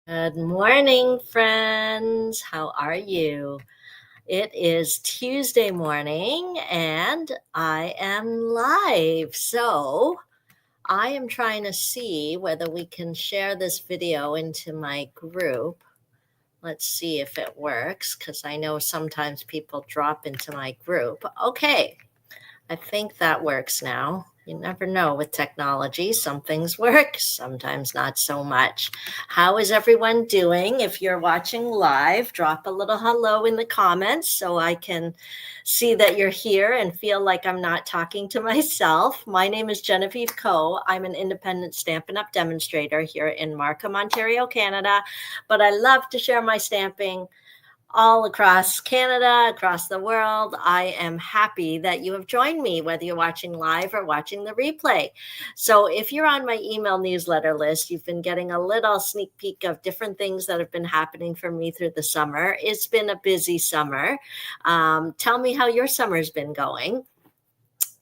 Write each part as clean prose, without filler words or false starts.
Good morning, friends. How are you? It is Tuesday morning and I am live. So I am trying to see whether we can share this video into my group. Let's see if it works because I know sometimes people drop into my group. Okay, I think that works now. You never know with technology. Some things work, sometimes not so much. How is everyone doing? If you're watching live, drop a little hello in the comments so I can see that you're here and feel like I'm not talking to myself. My name is Genevieve Coe. I'm an independent Stampin' Up! Demonstrator here in Markham, Ontario, Canada, but I love to share my stamping all across Canada, across the world. I am happy that you have joined me, whether you're watching live or watching the replay. So if you're on my email newsletter list, you've been getting a little sneak peek of different things that have been happening for me through the summer. It's been a busy summer. Tell me how your summer's been going.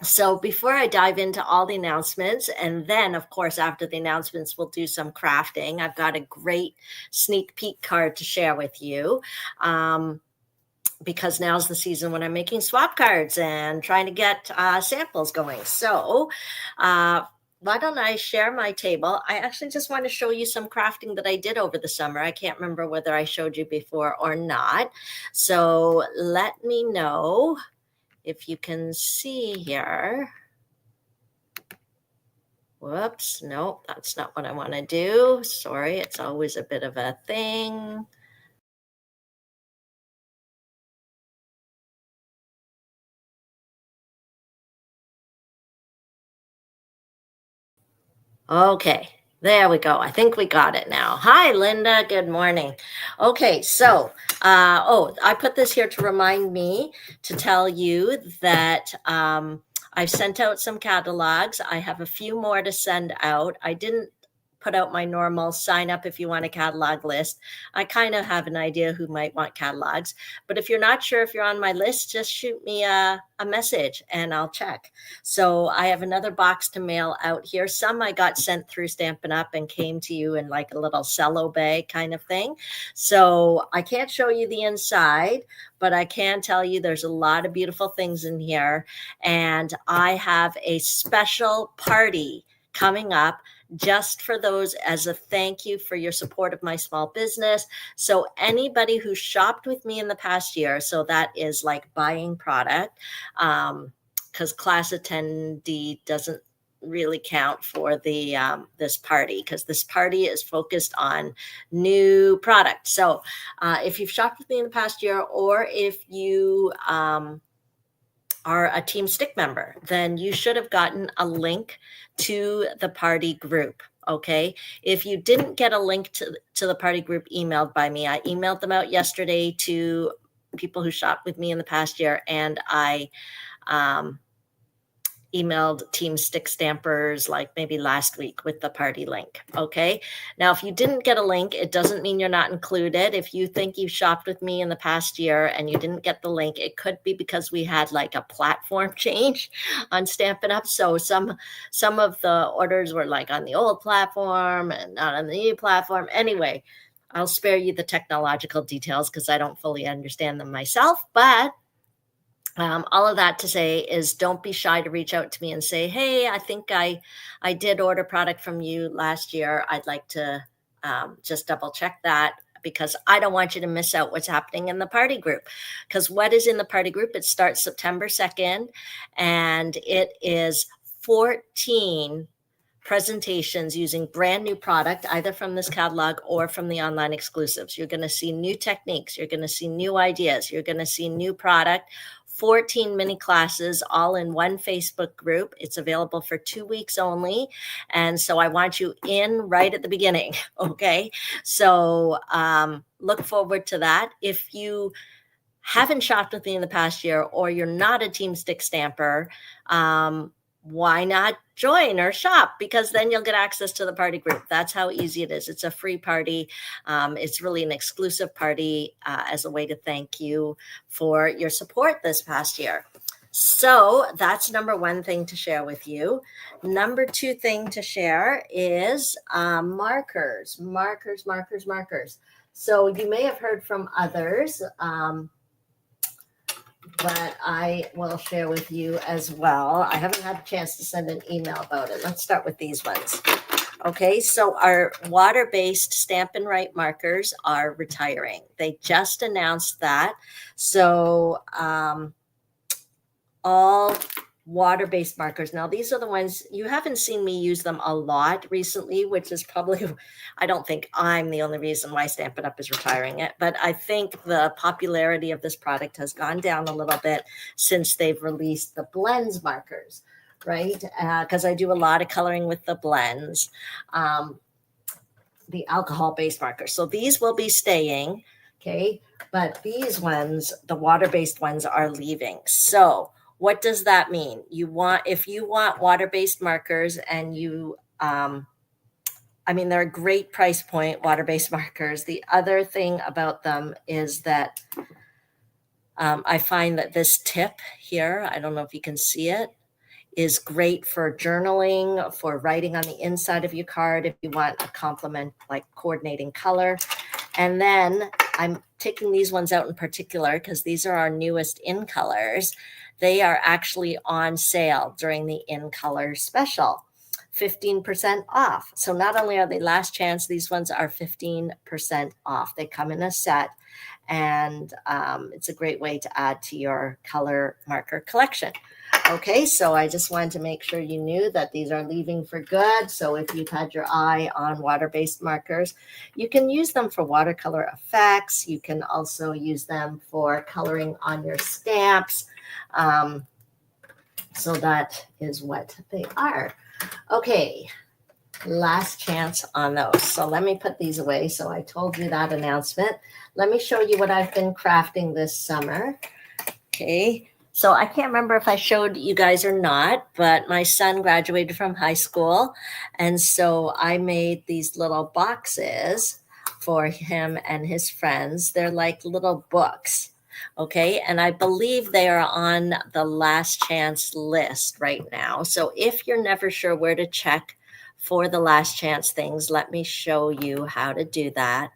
So before I dive into all the announcements, and then of course after the announcements we'll do some crafting. I've got a great sneak peek card to share with you. Because now's the season when I'm making swap cards and trying to get samples going. So why don't I share my table? I actually just want to show you some crafting that I did over the summer. I can't remember whether I showed you before or not. So let me know if you can see here. Whoops, nope, that's not what I want to do. Sorry, it's always a bit of a thing. Okay, there we go. I think we got it now. Hi, Linda. Good morning. Okay, so, I put this here to remind me to tell you that I've sent out some catalogs. I have a few more to send out. I didn't put out my normal sign up if you want a catalog list. I kind of have an idea who might want catalogs, but if you're not sure if you're on my list, just shoot me a message and I'll check. So I have another box to mail out here. Some I got sent through Stampin' Up! And came to you in like a little cello bag kind of thing. So I can't show you the inside, but I can tell you there's a lot of beautiful things in here. And I have a special party coming up just for those as a thank you for your support of my small business. So anybody who shopped with me in the past year, so that is like buying product, because class attendee doesn't really count for the this party, because this party is focused on new product. So if you've shopped with me in the past year, or if you are a Team Stick member, then you should have gotten a link to the party group. Okay. If you didn't get a link to the party group emailed by me, I emailed them out yesterday to people who shopped with me in the past year, and I emailed Team Stick Stampers like maybe last week with the party link. Okay. Now, if you didn't get a link, it doesn't mean you're not included. If you think you've shopped with me in the past year and you didn't get the link, it could be because we had like a platform change on Stampin' Up. So some of the orders were like on the old platform and not on the new platform. Anyway, I'll spare you the technological details because I don't fully understand them myself, but all of that to say is don't be shy to reach out to me and say, hey, I think I did order product from you last year. I'd like to just double check that, because I don't want you to miss out what's happening in the party group. Because what is in the party group? It starts September 2nd, and it is 14 presentations using brand new product, either from this catalog or from the online exclusives. You're going to see new techniques. You're going to see new ideas. You're going to see new product. 14 mini classes all in one Facebook group. It's available for 2 weeks only. And so I want you in right at the beginning. Okay. So look forward to that. If you haven't shopped with me in the past year, or you're not a Team Stick Stamper, why not join or shop? Because then you'll get access to the party group. That's how easy it is. It's a free party. It's really an exclusive party as a way to thank you for your support this past year. So that's number one thing to share with you. Number two thing to share is markers, markers, markers, markers. So you may have heard from others, but I will share with you as well. I haven't had a chance to send an email about it. Let's start with these ones. Okay, so our water-based Stampin' Write markers are retiring. They just announced that. So all water-based markers. Now, these are the ones, you haven't seen me use them a lot recently, which is probably, I don't think I'm the only reason why Stampin' Up! Is retiring it, but I think the popularity of this product has gone down a little bit since they've released the blends markers, right? Because I do a lot of coloring with the blends, the alcohol-based markers. So these will be staying, okay? But these ones, the water-based ones, are leaving. So what does that mean? If you want water-based markers and you, I mean, they're a great price point, water-based markers. The other thing about them is that I find that this tip here, I don't know if you can see it, is great for journaling, for writing on the inside of your card if you want a complement, like coordinating color. And then I'm taking these ones out in particular because these are our newest in colors. They are actually on sale during the in color special, 15% off. So not only are they last chance, these ones are 15% off. They come in a set, and it's a great way to add to your color marker collection. Okay, so I just wanted to make sure you knew that these are leaving for good. So if you've had your eye on water-based markers, you can use them for watercolor effects. You can also use them for coloring on your stamps. So that is what they are. Okay, last chance on those. So let me put these away. So I told you that announcement. Let me show you what I've been crafting this summer. Okay. So I can't remember if I showed you guys or not, but my son graduated from high school. And so I made these little boxes for him and his friends. They're like little books. Okay. And I believe they are on the last chance list right now. So if you're never sure where to check for the last chance things, let me show you how to do that.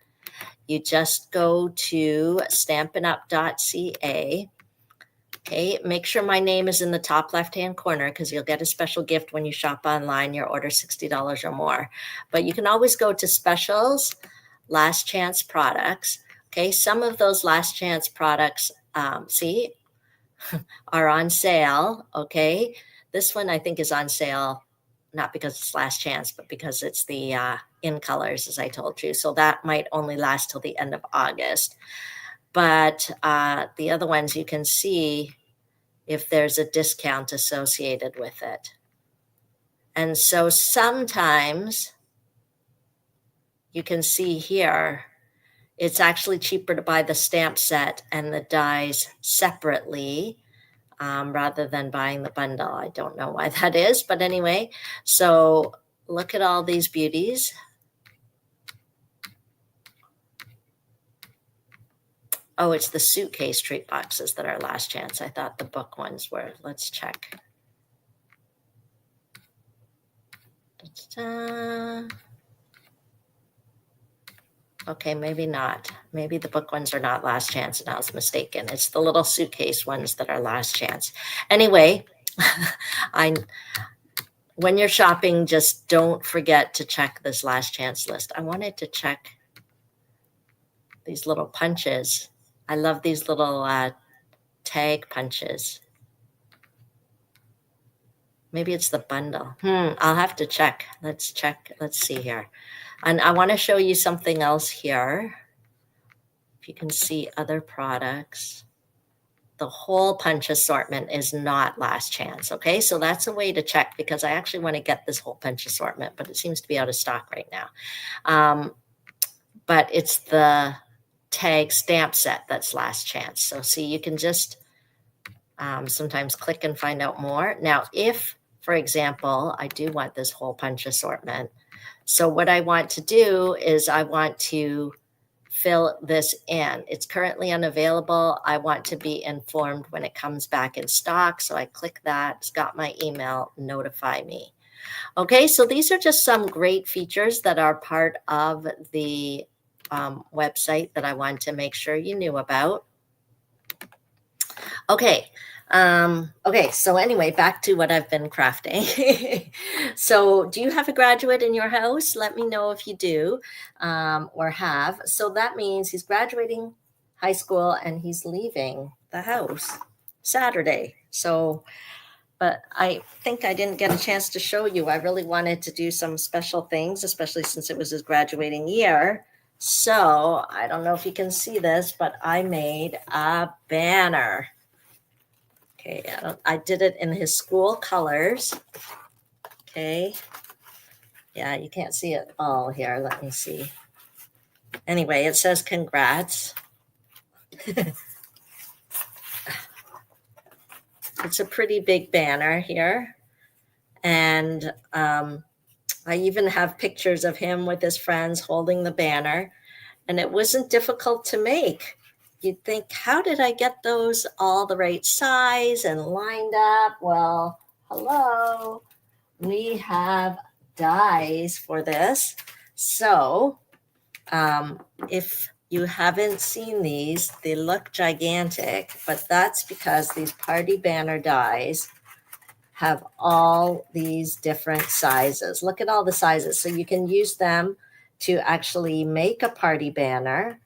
You just go to stampinup.ca. Okay, make sure my name is in the top left-hand corner because you'll get a special gift when you shop online. Your order $60 or more. But you can always go to specials, last chance products. Okay, some of those last chance products, see, are on sale. Okay, this one I think is on sale, not because it's last chance, but because it's the in colors, as I told you. So that might only last till the end of August. But the other ones you can see if there's a discount associated with it. And so sometimes you can see here, it's actually cheaper to buy the stamp set and the dies separately rather than buying the bundle. I don't know why that is, but anyway, so look at all these beauties. Oh, it's the suitcase treat boxes that are last chance. I thought the book ones were. Let's check. Okay, maybe not. Maybe the book ones are not last chance and I was mistaken. It's the little suitcase ones that are last chance. Anyway, when you're shopping, just don't forget to check this last chance list. I wanted to check these little punches. I love these little tag punches. Maybe it's the bundle. I'll have to check. Let's check. Let's see here. And I want to show you something else here. If you can see other products. The whole punch assortment is not last chance. Okay, so that's a way to check because I actually want to get this whole punch assortment, but it seems to be out of stock right now. But it's the tag stamp set that's last chance. So see, you can just sometimes click and find out more. Now, if, for example, I do want this whole punch assortment. So what I want to do is I want to fill this in. It's currently unavailable. I want to be informed when it comes back in stock. So I click that. It's got my email, notify me. Okay, so these are just some great features that are part of the website that I wanted to make sure you knew about. Okay. Okay. So anyway, back to what I've been crafting. So do you have a graduate in your house? Let me know if you do, or have. So that means he's graduating high school and he's leaving the house Saturday. So, but I think I didn't get a chance to show you. I really wanted to do some special things, especially since it was his graduating year. So I don't know if you can see this, but I made a banner. Okay, I did it in his school colors. Okay. Yeah, you can't see it all here. Let me see. Anyway, it says congrats. It's a pretty big banner here. And I even have pictures of him with his friends holding the banner. And it wasn't difficult to make. You'd think, how did I get those all the right size and lined up? Well, hello. We have dies for this. So if you haven't seen these, they look gigantic, but that's because these party banner dies have all these different sizes. Look at all the sizes. So you can use them to actually make a party banner,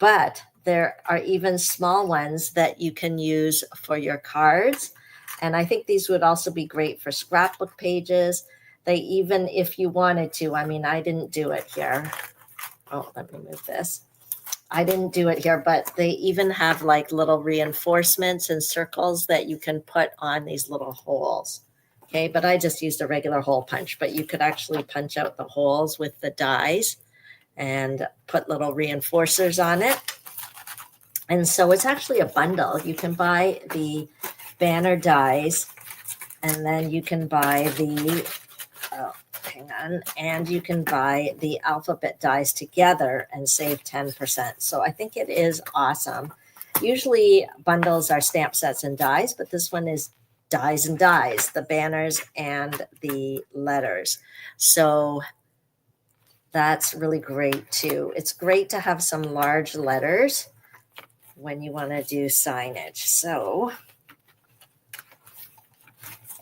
but there are even small ones that you can use for your cards. And I think these would also be great for scrapbook pages. They even, if you wanted to, I mean, I didn't do it here. Oh, let me move this. I didn't do it here, but they even have like little reinforcements and circles that you can put on these little holes. Okay, but I just used a regular hole punch, but you could actually punch out the holes with the dies and put little reinforcers on it. And so it's actually a bundle. You can buy the banner dies, and then you can buy the, hang on, and you can buy the alphabet dies together and save 10%. So I think it is awesome. Usually bundles are stamp sets and dies, but this one is dies and dies, the banners and the letters. So that's really great too. It's great to have some large letters when you want to do signage. So,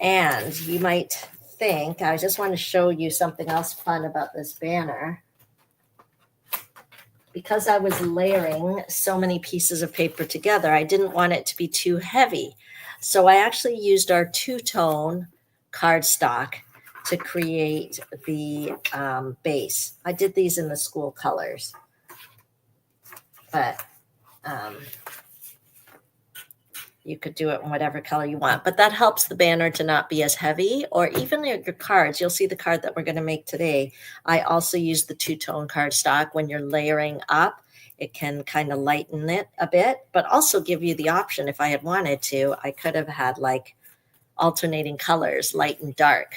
and you might think, I just want to show you something else fun about this banner. Because I was layering so many pieces of paper together, I didn't want it to be too heavy. So I actually used our two-tone cardstock to create the base. I did these in the school colors, but you could do it in whatever color you want, but that helps the banner to not be as heavy. Or even your cards, you'll see the card that we're going to make today. I also use the two-tone cardstock. When you're layering up, it can kind of lighten it a bit, but also give you the option. If I had wanted to, I could have had like alternating colors, light and dark.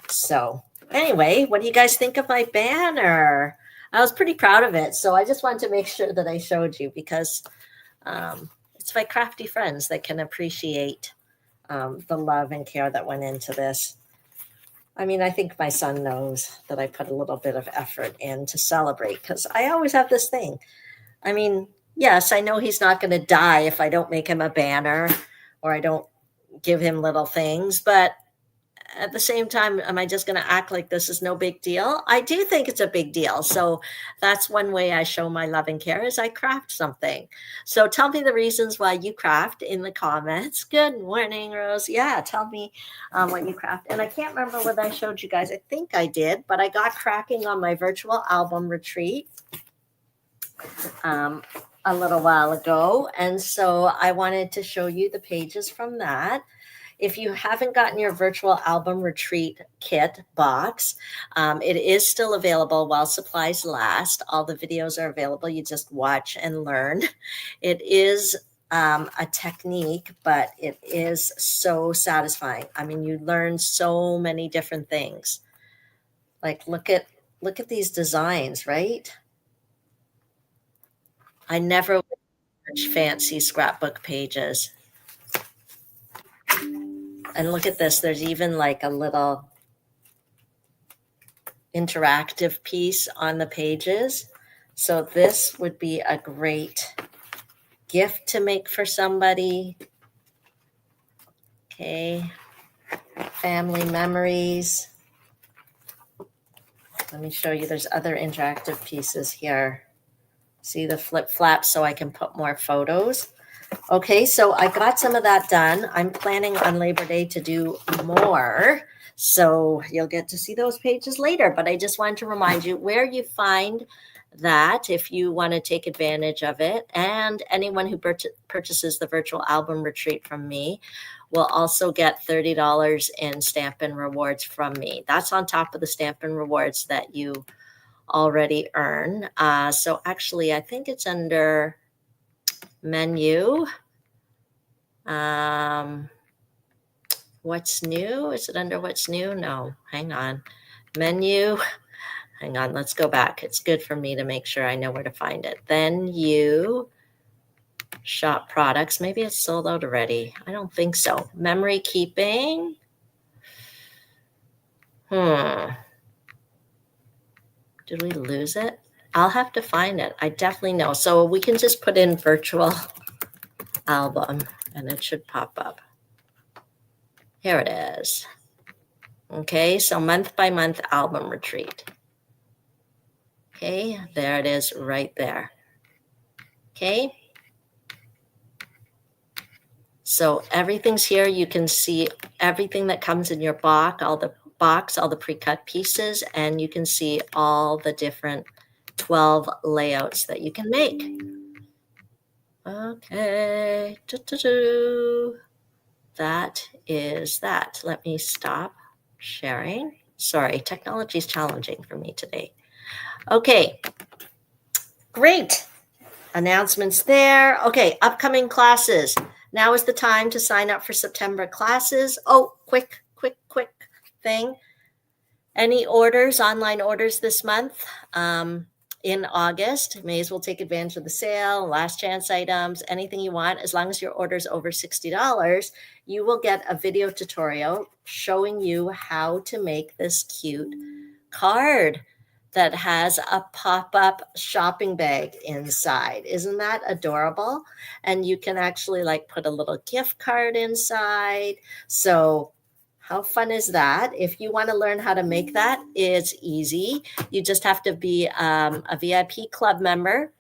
So anyway, what do you guys think of my banner? I was pretty proud of it. So I just wanted to make sure that I showed you, because it's my crafty friends that can appreciate the love and care that went into this. I mean, I think my son knows that I put a little bit of effort in to celebrate, because I always have this thing. I mean, yes, I know he's not going to die if I don't make him a banner or I don't give him little things, but at the same time, am I just going to act like this is no big deal? I do think it's a big deal. So that's one way I show my love and care, is I craft something. So tell me the reasons why you craft in the comments. Good morning, Rose. Yeah, tell me what you craft. And I can't remember whether I showed you guys. I think I did, but I got cracking on my virtual album retreat a little while ago. And so I wanted to show you the pages from that. If you haven't gotten your virtual album retreat kit box, it is still available while supplies last. All the videos are available. You just watch and learn. It is a technique, but it is so satisfying. I mean, you learn so many different things. Like look at these designs, right? I never would touch fancy scrapbook pages. And look at this. There's even like a little interactive piece on the pages. So this would be a great gift to make for somebody. Okay. Family memories. Let me show you. There's other interactive pieces here. See the flip flap so I can put more photos. Okay, so I got some of that done. I'm planning on Labor Day to do more. So you'll get to see those pages later. But I just wanted to remind you where you find that if you want to take advantage of it. And anyone who purchases the virtual album retreat from me will also get $30 in Stampin' Rewards from me. That's on top of the Stampin' Rewards that you already earn. So actually, I think it's under menu. What's new? Is it under what's new? No, hang on. Menu. Hang on, let's go back. It's good for me to make sure I know where to find it. Then you shop products. Maybe it's sold out already. I don't think so. Memory keeping. Did we lose it? I'll have to find it. I definitely know. So we can just put in virtual album and it should pop up. Here it is. Okay, so month by month album retreat. Okay, there it is right there. Okay. So everything's here. You can see everything that comes in your box, all the pre-cut pieces, and you can see all the different 12 layouts that you can make. Okay. That is that. Let me stop sharing. Sorry, technology is challenging for me today. Okay, great. Announcements there. Okay, upcoming classes. Now is the time to sign up for September classes. Oh, quick thing. Any orders, online orders this month in August, may as well take advantage of the sale, last chance items, anything you want. As long as your order is over $60, you will get a video tutorial showing you how to make this cute card that has a pop-up shopping bag inside. Isn't that adorable? And you can actually like put a little gift card inside. So how fun is that? If you want to learn how to make that, it's easy. You just have to be a VIP club member.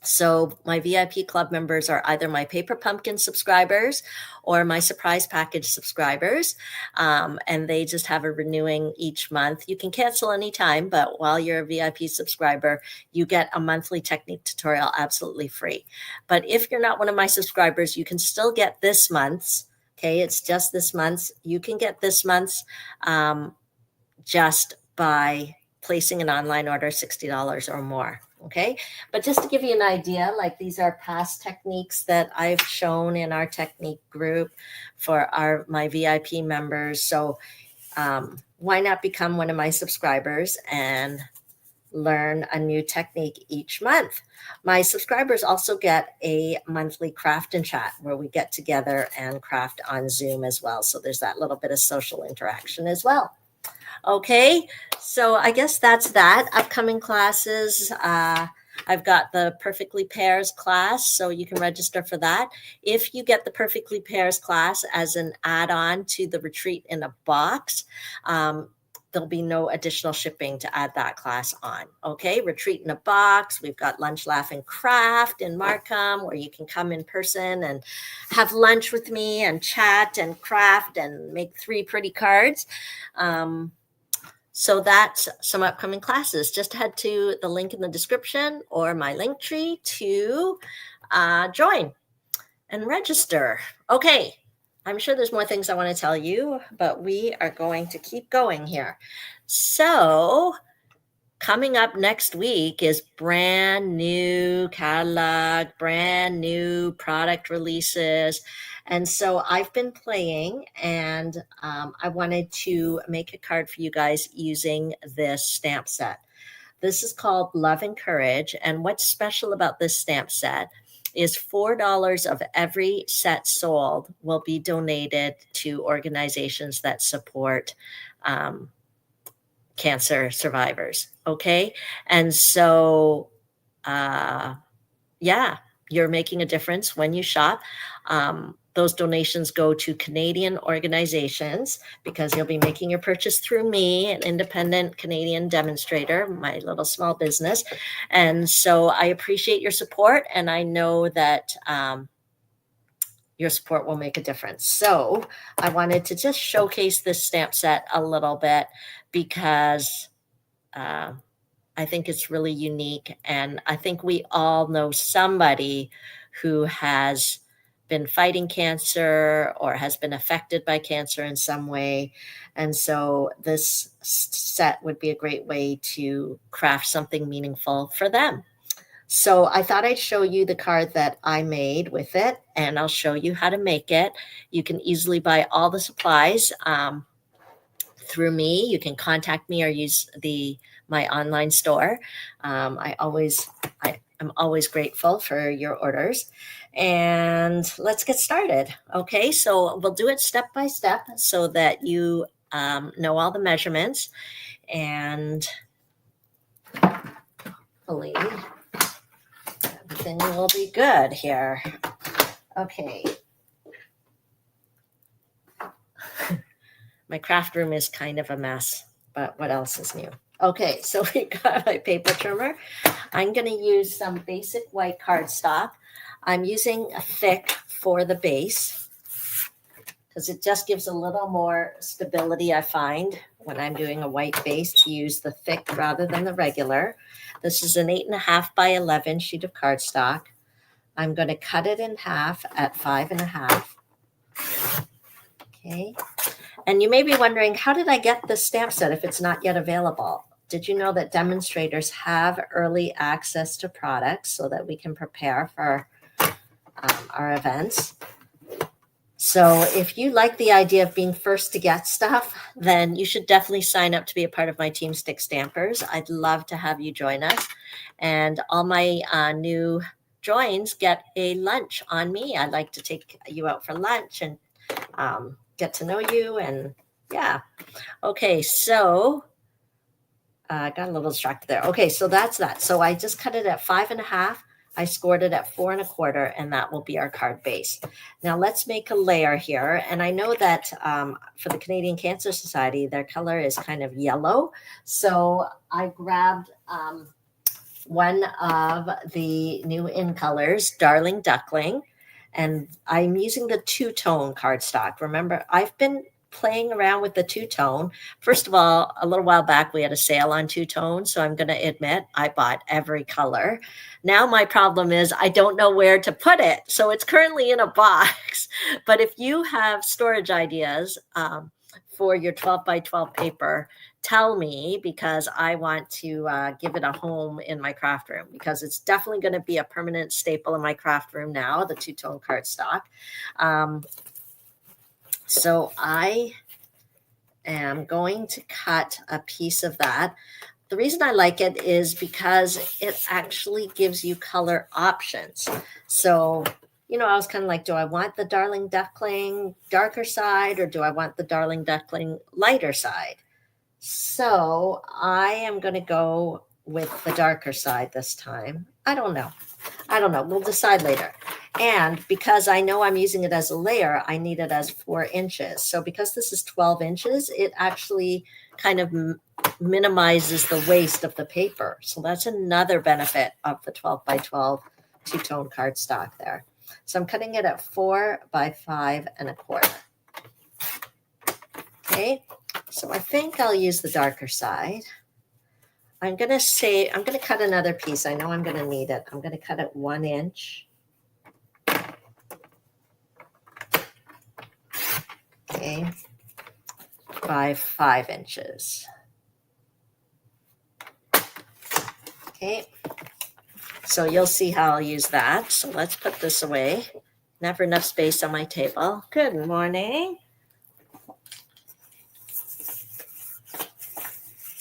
So my VIP club members are either my Paper Pumpkin subscribers or my Surprise Package subscribers. And they just have a renewing each month. You can cancel anytime, but while you're a VIP subscriber, you get a monthly technique tutorial absolutely free. But if you're not one of my subscribers, you can still get this month's. Okay, it's just this month's. You can get this month's just by placing an online order, $60 or more. Okay, but just to give you an idea, like these are past techniques that I've shown in our technique group for my VIP members. So why not become one of my subscribers and learn a new technique each month? My subscribers also get a monthly craft and chat where we get together and craft on Zoom as well. So there's that little bit of social interaction as well. Okay, so I guess that's that. Upcoming classes. I've got the Perfectly Pairs class, so you can register for that. If you get the Perfectly Pairs class as an add-on to the Retreat in a Box, there'll be no additional shipping to add that class on. Okay, Retreat in a Box. We've got Lunch, Laugh, and Craft in Markham, where you can come in person and have lunch with me and chat and craft and make 3 pretty cards. So that's some upcoming classes. Just head to the link in the description or my link tree to join and register. Okay, I'm sure there's more things I want to tell you, but we are going to keep going here. So coming up next week is brand new catalog, brand new product releases. And so I've been playing and I wanted to make a card for you guys using this stamp set. This is called Love and Courage. And what's special about this stamp set is $4 of every set sold will be donated to organizations that support cancer survivors. Okay. And so, yeah, you're making a difference when you shop. Those donations go to Canadian organizations because you'll be making your purchase through me, an independent Canadian demonstrator, my little small business. And so I appreciate your support, and I know that your support will make a difference. So I wanted to just showcase this stamp set a little bit because I think it's really unique. And I think we all know somebody who has been fighting cancer or has been affected by cancer in some way. And so this set would be a great way to craft something meaningful for them. So I thought I'd show you the card that I made with it, and I'll show you how to make it. You can easily buy all the supplies through me. You can contact me or use my online store. I'm always grateful for your orders. And let's get started. Okay, so we'll do it step by step so that you know all the measurements, and hopefully everything will be good here. Okay. My craft room is kind of a mess, but what else is new? Okay, so we got my paper trimmer. I'm going to use some basic white cardstock. I'm using a thick for the base because it just gives a little more stability, I find, when I'm doing a white base, to use the thick rather than the regular. This is an 8.5 by 11 sheet of cardstock. I'm going to cut it in half at 5.5. Okay. And you may be wondering, how did I get this stamp set if it's not yet available? Did you know that demonstrators have early access to products so that we can prepare for our events? So if you like the idea of being first to get stuff, then you should definitely sign up to be a part of my Team Stick Stampers. I'd love to have you join us. And all my new joins get a lunch on me. I'd like to take you out for lunch and get to know you. And yeah. Okay, so I got a little distracted there. Okay, so that's that. So I just cut it at 5.5. I scored it at 4.25, and that will be our card base. Now let's make a layer here. And I know that for the Canadian Cancer Society, their color is kind of yellow. So I grabbed one of the new in colors, Darling Duckling, and I'm using the two-tone cardstock. Remember, I've been playing around with the two-tone. First of all, a little while back, we had a sale on two-tone, so I'm going to admit I bought every color. Now my problem is I don't know where to put it. So it's currently in a box. But if you have storage ideas for your 12 by 12 paper, tell me, because I want to give it a home in my craft room, because it's definitely going to be a permanent staple in my craft room now, the two-tone cardstock. So I am going to cut a piece of that. The reason I like it is because it actually gives you color options. So, you know, I was kind of like, do I want the Darling Duckling darker side, or do I want the Darling Duckling lighter side? So I am going to go with the darker side this time. I don't know. We'll decide later. And because I know I'm using it as a layer, I need it as 4 inches. So because this is 12 inches, it actually kind of minimizes the waste of the paper. So that's another benefit of the 12 by 12 two-tone cardstock there. So I'm cutting it at 4 by 5.25. Okay, so I think I'll use the darker side. I'm going to cut another piece. I know I'm going to need it. I'm going to cut it 1 inch. Okay, by 5 inches. Okay, so you'll see how I'll use that. So let's put this away. Never enough space on my table. Good morning.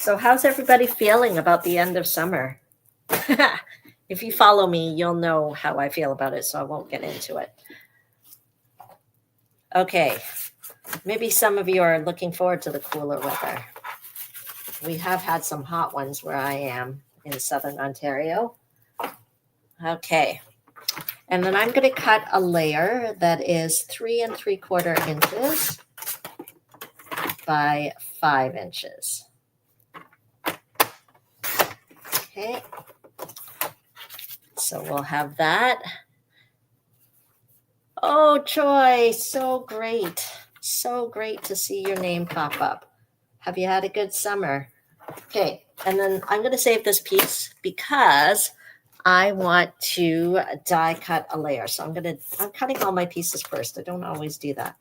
So how's everybody feeling about the end of summer? If you follow me, you'll know how I feel about it, so I won't get into it. Okay, maybe some of you are looking forward to the cooler weather. We have had some hot ones where I am in Southern Ontario. Okay, and then I'm going to cut a layer that is 3 3/4 inches by 5 inches. Okay, so we'll have that. Oh, Joy, so great. So great to see your name pop up. Have you had a good summer? Okay, and then I'm going to save this piece because I want to die cut a layer. So I'm cutting all my pieces first. I don't always do that.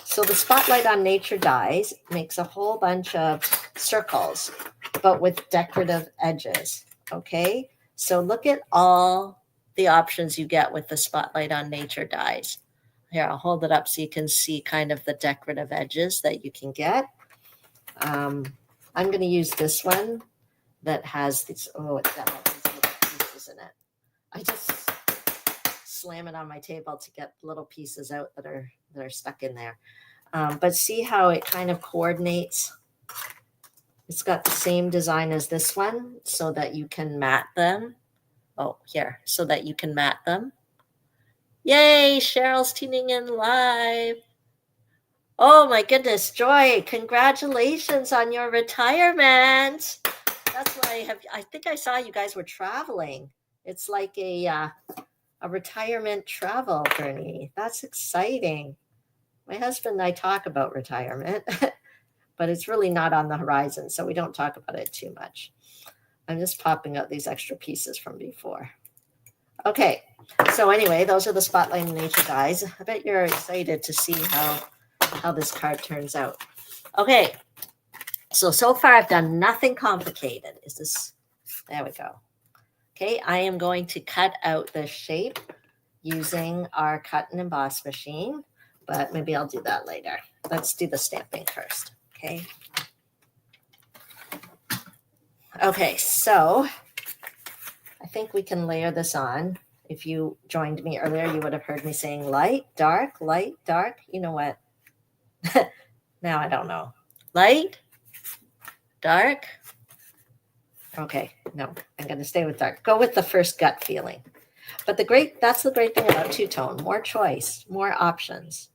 So the Spotlight on Nature dies makes a whole bunch of circles, but with decorative edges. Okay, so look at all the options you get with the Spotlight on Nature dies. Here, I'll hold it up so you can see kind of the decorative edges that you can get. I'm going to use this one that has these, it's got all these little pieces in it. I just slam it on my table to get little pieces out that are stuck in there. But see how it kind of coordinates. It's got the same design as this one so that you can mat them. Oh, here, so that you can mat them. Yay, Cheryl's tuning in live. Oh my goodness, Joy, congratulations on your retirement. That's why I think I saw you guys were traveling. It's like a retirement travel journey. That's exciting. My husband and I talk about retirement, but it's really not on the horizon, so we don't talk about it too much. I'm just popping out these extra pieces from before. Okay, so anyway, those are the Spotlight on Nature dies. I bet you're excited to see how this card turns out. Okay, so far I've done nothing complicated. There we go. Okay, I am going to cut out the shape using our cut and emboss machine, but maybe I'll do that later. Let's do the stamping first, okay? Okay, so I think we can layer this on. If you joined me earlier, you would have heard me saying light, dark, light, dark. You know what? Now I don't know. Light, dark. Okay, no, I'm going to stay with dark. Go with the first gut feeling. But that's the great thing about two-tone. More choice, more options.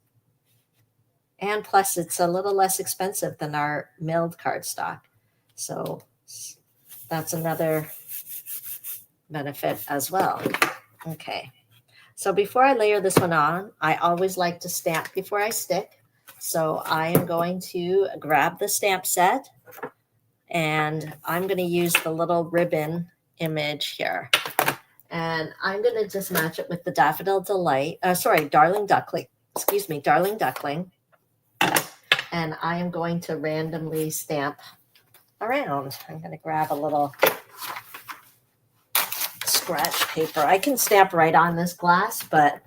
And plus, it's a little less expensive than our milled cardstock. So that's another benefit as well. Okay, so before I layer this one on, I always like to stamp before I stick. So I am going to grab the stamp set, and I'm going to use the little ribbon image here. And I'm going to just match it with the Daffodil Delight, Darling Duckling. Excuse me, Darling Duckling. And I am going to randomly stamp around. I'm going to grab a little scratch paper. I can stamp right on this glass, but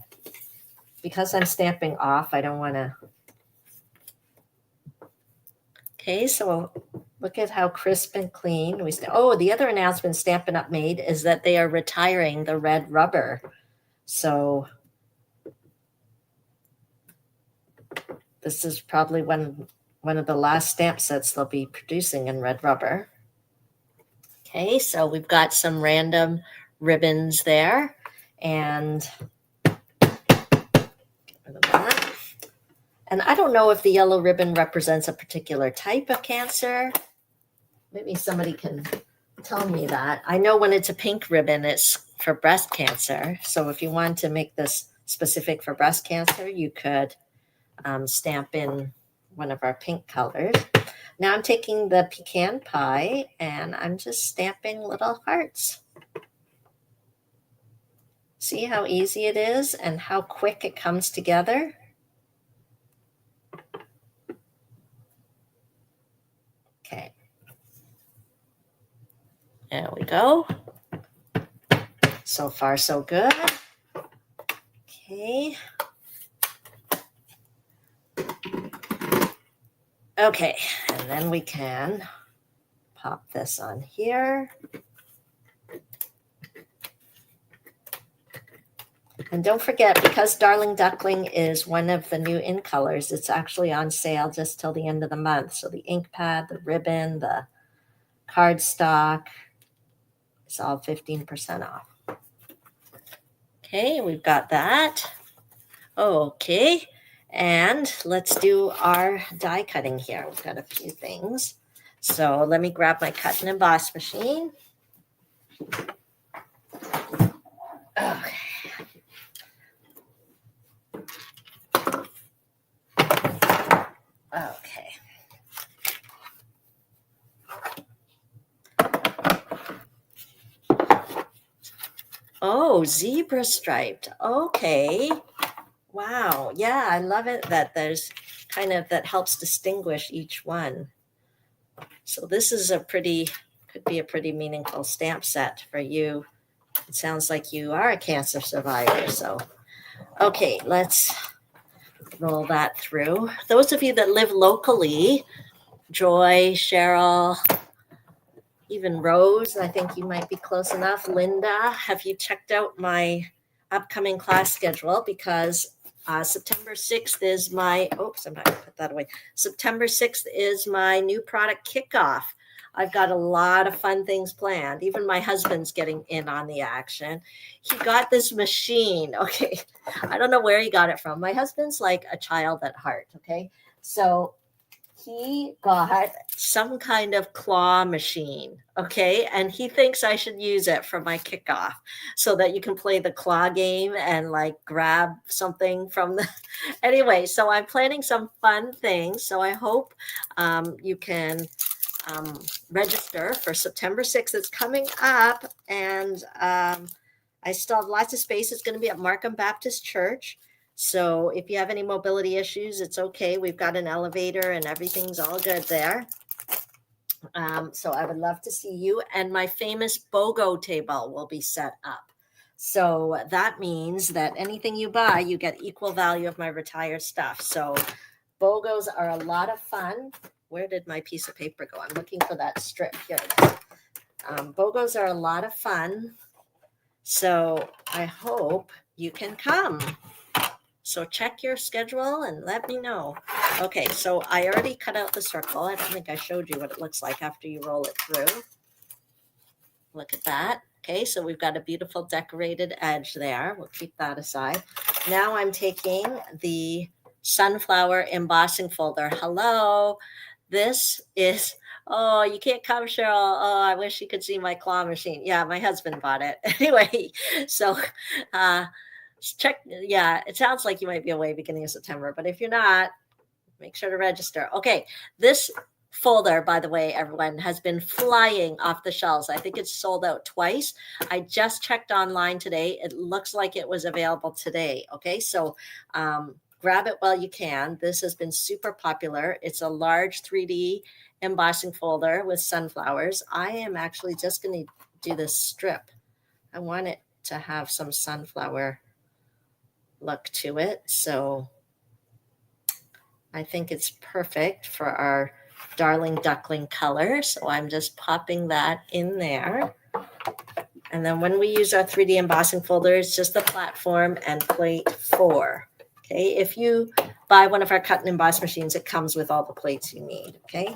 because I'm stamping off, I don't want to. Okay, so look at how crisp and clean. The other announcement Stampin' Up! Made is that they are retiring the red rubber. So this is probably one of the last stamp sets they'll be producing in red rubber. Okay, so we've got some random ribbons there, and get rid of that. And I don't know if the yellow ribbon represents a particular type of cancer. Maybe somebody can tell me that. I know when it's a pink ribbon, it's for breast cancer. So if you want to make this specific for breast cancer, you could stamp in one of our pink colors. Now I'm taking the pecan pie and I'm just stamping little hearts. See how easy it is and how quick it comes together? Okay. There we go. So far, so good. Okay. Okay, and then we can pop this on here. And don't forget, because Darling Duckling is one of the new in colors, it's actually on sale just till the end of the month. So the ink pad, the ribbon, the cardstock, it's all 15% off. Okay, we've got that. Okay, and let's do our die cutting here. We've got a few things. So let me grab my cut and emboss machine. Okay. Okay. Oh, zebra striped. Okay. Wow. Yeah, I love it that there's kind of that helps distinguish each one. So this is could be a pretty meaningful stamp set for you. It sounds like you are a cancer survivor. So, okay, let's roll that through. Those of you that live locally, Joy, Cheryl, even Rose, I think you might be close enough. Linda, have you checked out my upcoming class schedule? Because September 6th is my, oops, I'm not going to put that away. September 6th is my new product kickoff. I've got a lot of fun things planned. Even my husband's getting in on the action. He got this machine. Okay. I don't know where he got it from. My husband's like a child at heart. Okay. So he got some kind of claw machine, okay? And he thinks I should use it for my kickoff so that you can play the claw game and like grab something from the. Anyway, so I'm planning some fun things. So I hope you can register for September 6th. It's coming up, and I still have lots of space. It's going to be at Markham Baptist Church. So if you have any mobility issues, it's okay. We've got an elevator and everything's all good there. So I would love to see you. And my famous BOGO table will be set up. So that means that anything you buy, you get equal value of my retired stuff. So BOGOs are a lot of fun. Where did my piece of paper go? I'm looking for that strip here. BOGOs are a lot of fun. So I hope you can come. So check your schedule and let me know. Okay, so I already cut out the circle. I don't think I showed you what it looks like after you roll it through. Look at that. Okay, so we've got a beautiful decorated edge there. We'll keep that aside. Now I'm taking the sunflower embossing folder. Hello, this is, oh, you can't come, Cheryl. Oh, I wish you could see my claw machine. Yeah, my husband bought it. Anyway, so check. Yeah, it sounds like you might be away beginning of September, but if you're not, make sure to register. Okay, this folder, by the way, everyone, has been flying off the shelves. I think it's sold out twice. I just checked online today. It looks like it was available today. Okay, so grab it while you can. This has been super popular. It's a large 3D embossing folder with sunflowers. I am actually just going to do this strip. I want it to have some sunflower look to it. So I think it's perfect for our Darling Duckling color. So I'm just popping that in there. And then when we use our 3D embossing folder, it's just the platform and plate 4. Okay, if you buy one of our cut and emboss machines, it comes with all the plates you need. Okay.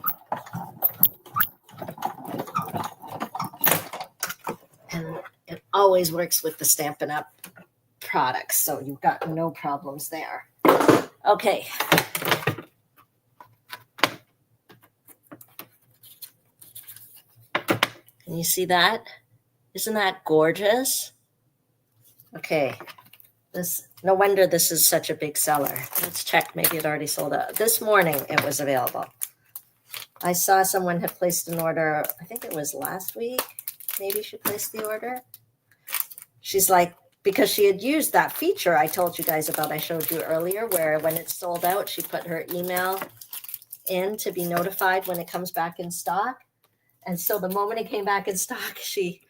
And it always works with the Stampin' Up! Products, so you've got no problems there. Okay. Can you see that? Isn't that gorgeous? Okay. No wonder this is such a big seller. Let's check. Maybe it already sold out. This morning it was available. I saw someone had placed an order. I think it was last week. Maybe she placed the order. She's like, because she had used that feature I told you guys about, I showed you earlier, where when it's sold out, she put her email in to be notified when it comes back in stock. And so the moment it came back in stock, she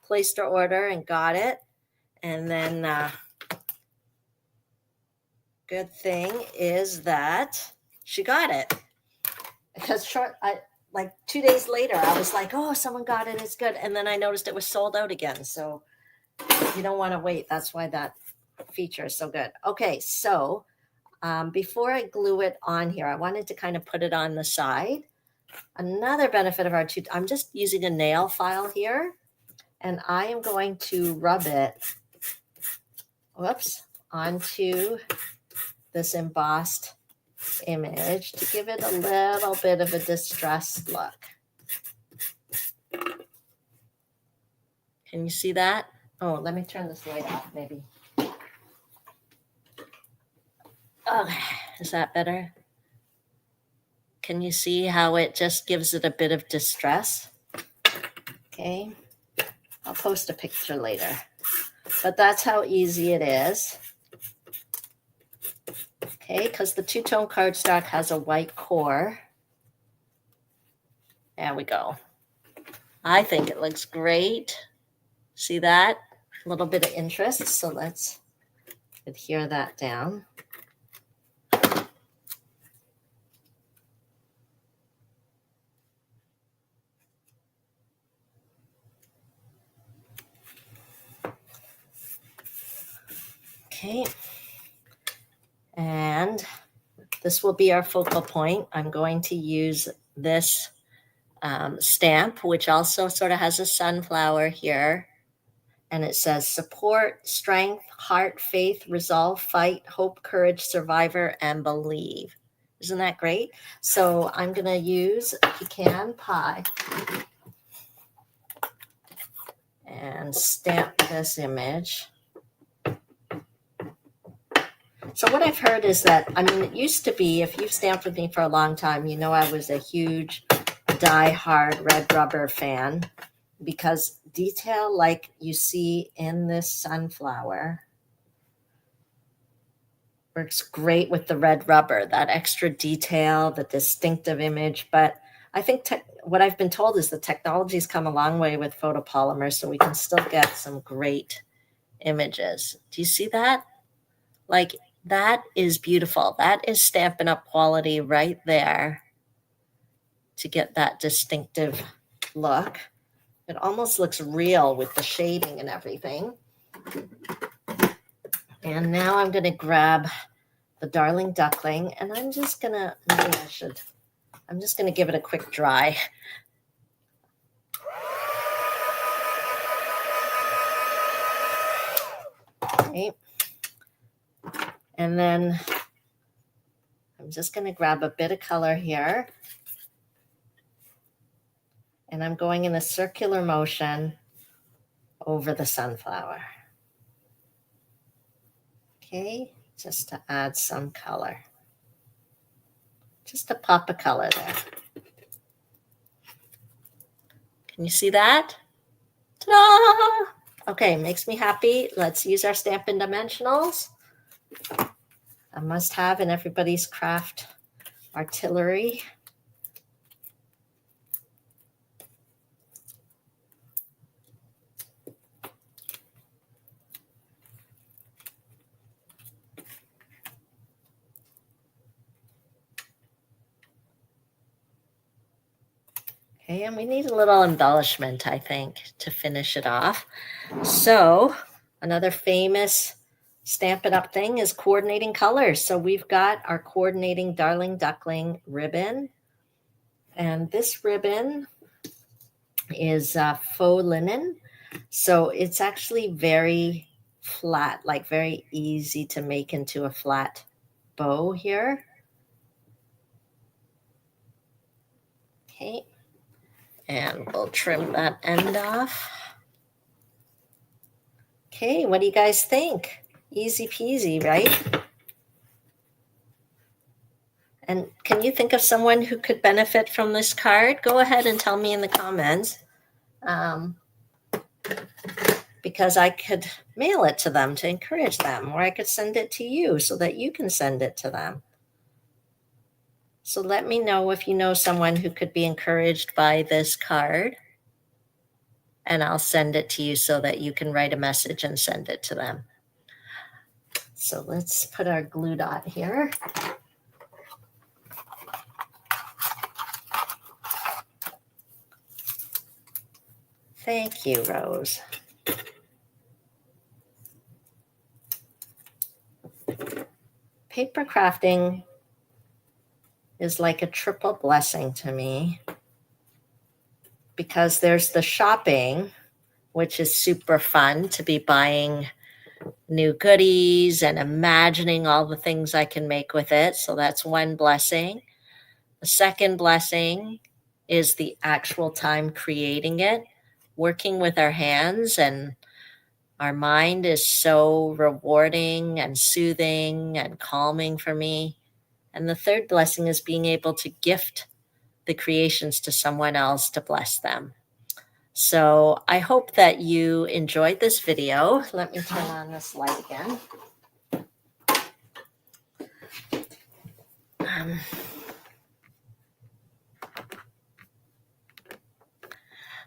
placed her order and got it. And then good thing is that she got it. because like 2 days later, I was like, oh, someone got it. It's good. And then I noticed it was sold out again. So you don't want to wait. That's why that feature is so good. Okay, so before I glue it on here, I wanted to kind of put it on the side. Another benefit of our I'm just using a nail file here, and I am going to rub it, onto this embossed image to give it a little bit of a distressed look. Can you see that? Oh, let me turn this light off, maybe. Oh, is that better? Can you see how it just gives it a bit of distress? Okay, I'll post a picture later. But that's how easy it is. Okay, because the two-tone cardstock has a white core. There we go. I think it looks great. See that? A little bit of interest. So let's adhere that down. Okay. And this will be our focal point. I'm going to use this stamp, which also sort of has a sunflower here. And it says support, strength, heart, faith, resolve, fight, hope, courage, survivor, and believe. Isn't that great? So I'm going to use a pecan pie and stamp this image. So what I've heard is that, I mean, it used to be, if you've stamped with me for a long time, you know I was a huge die-hard red rubber fan, because detail like you see in this sunflower works great with the red rubber, that extra detail, the distinctive image. But I think what I've been told is the technology's come a long way with photopolymers, so we can still get some great images. Do you see that? Like, that is beautiful. That is Stampin' Up! Quality right there to get that distinctive look. It almost looks real with the shading and everything. And now I'm going to grab the Darling Duckling, and I'm just going to give it a quick dry. Okay. And then I'm just going to grab a bit of color here, and I'm going in a circular motion over the sunflower. Okay, just to add some color. Just a pop of color there. Can you see that? Ta-da! Okay, makes me happy. Let's use our Stampin' Dimensionals. A must-have in everybody's craft artillery. Okay, and we need a little embellishment, I think, to finish it off. So another famous Stampin' Up! Thing is coordinating colors. So we've got our coordinating Darling Duckling ribbon. And this ribbon is faux linen. So it's actually very flat, like very easy to make into a flat bow here. Okay. And we'll trim that end off. Okay, what do you guys think? Easy peasy, right? And can you think of someone who could benefit from this card? Go ahead and tell me in the comments. Because I could mail it to them to encourage them, or I could send it to you so that you can send it to them. So let me know if you know someone who could be encouraged by this card, and I'll send it to you so that you can write a message and send it to them. So let's put our glue dot here. Thank you, Rose. Paper crafting is like a triple blessing to me because there's the shopping, which is super fun to be buying new goodies and imagining all the things I can make with it. So that's one blessing. The second blessing is the actual time creating it, working with our hands, and our mind is so rewarding and soothing and calming for me. And the third blessing is being able to gift the creations to someone else to bless them. So I hope that you enjoyed this video. Let me turn on this light again.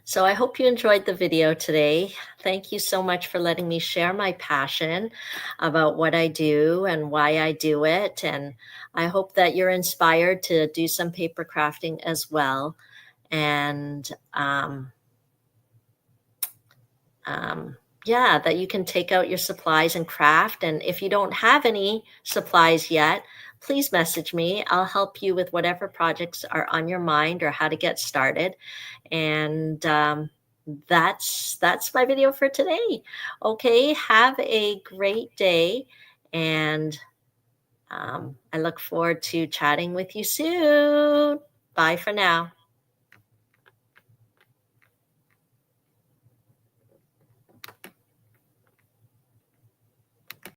So I hope you enjoyed the video today. Thank you so much for letting me share my passion about what I do and why I do it. And I hope that you're inspired to do some paper crafting as well. And yeah, that you can take out your supplies and craft. And if you don't have any supplies yet, please message me. I'll help you with whatever projects are on your mind or how to get started. And that's my video for today. Okay, have a great day, and I look forward to chatting with you soon. Bye for now.